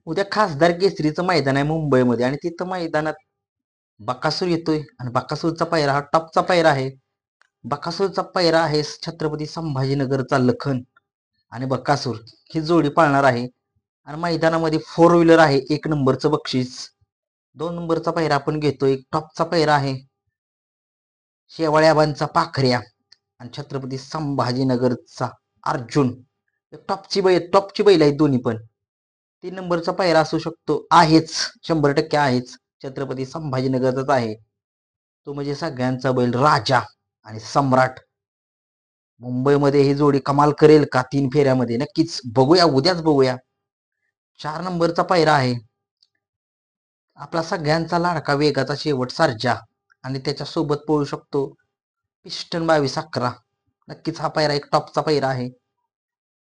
उद्या खासदार केसरीचं मैदान आहे मुंबईमध्ये आणि तिथं मैदानात बकासूर येतोय आणि बकासूरचा पायरा हा टॉपचा पायरा आहे. बकासूरचा पायरा आहे छत्रपती संभाजीनगरचा लखन आणि बकासूर ही जोडी पाळणार आहे. आणि मैदानामध्ये फोर व्हीलर आहे, एक नंबरचं बक्षीस. 2 नंबरचा पायरा आपण घेतोय, एक टॉपचा पायरा आहे शेवाळ्याबांचा पाखऱ्या आणि छत्रपती संभाजीनगरचा अर्जुन. टॉपची बैल आहेत दोन्ही पण. 3 नंबरचा पायरा असू शकतो, आहेच 100% आहेच, छत्रपती संभाजीनगरचाच आहे. तो म्हणजे सगळ्यांचा बैल राजा आणि सम्राट. मुंबईमध्ये ही जोडी कमाल करेल का 3 फेऱ्यामध्ये? नक्कीच बघूया, उद्याच बघूया. 4 नंबरचा पायरा आहे आपला सगळ्यांचा लाडका वेगाचा शेवट सर्जा आणि त्याच्यासोबत पळू शकतो पिस्टन 2211. नक्कीच हा पायरा एक टॉपचा पायरा आहे.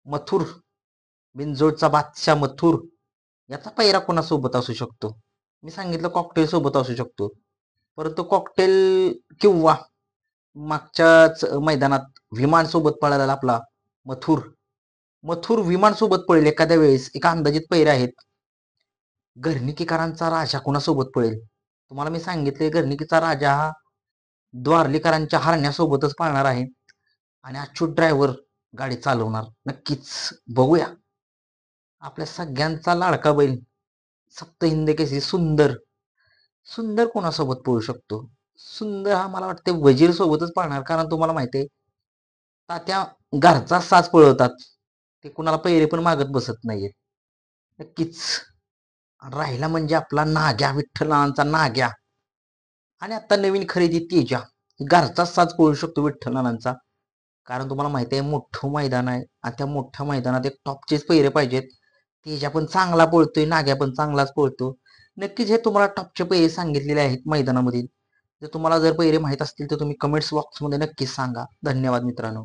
मथुर, बिनजोडचा बादशाह मथुर, याचा पायरा कोणासोबत असू शकतो? मी सांगितलं कॉकटेल सोबत असू शकतो, परंतु कॉकटेल किंवा मागच्याच मैदानात विमान सोबत पळालेला आपला मथुर, विमान सोबत पळेल एखाद्या वेळेस. एका अंदाजित पैरे आहेत. घरनिकीकरांचा राजा कोणासोबत पळेल? तुम्हाला मी सांगितले घरनिकीचा राजा हा द्वारलीकरांच्या हरण्यासोबतच पाळणार आहे आणि अच्युत ड्रायव्हर गाडी चालवणार. नक्कीच बघूया. आपल्या सगळ्यांचा लाडका बैल सप्तहिंद केसरी सुंदर, कोणासोबत पळू शकतो? सुंदर हा मला वाटते वजीर सोबतच पाळणार, कारण तुम्हाला माहिती आहे तात्या घरचा साज पळवतात, ते कुणाला पैरे पण मागत बसत नाहीयेत. नक्कीच. राहिला म्हणजे आपला नाग्या, विठ्ठलांचा नाग्या आणि आता नवीन खरेदी तेजा. घरचाच साज पळू शकतो विठ्ठलांचा, कारण तुम्हाला माहिती आहे मोठं मैदान आहे आणि त्या मोठ्या मैदानात एक टॉपचेच पैरे पाहिजेत. तेजा पण चांगला पळतोय, नाग्या पण चांगलाच पळतो. नक्कीच हे तुम्हाला टॉपचे पैरे सांगितलेले आहेत मैदानामधील. जर तुम्हाला जर पैरे माहीत असतील तर तुम्ही कमेंट्स बॉक्समध्ये नक्कीच सांगा. धन्यवाद मित्रांनो.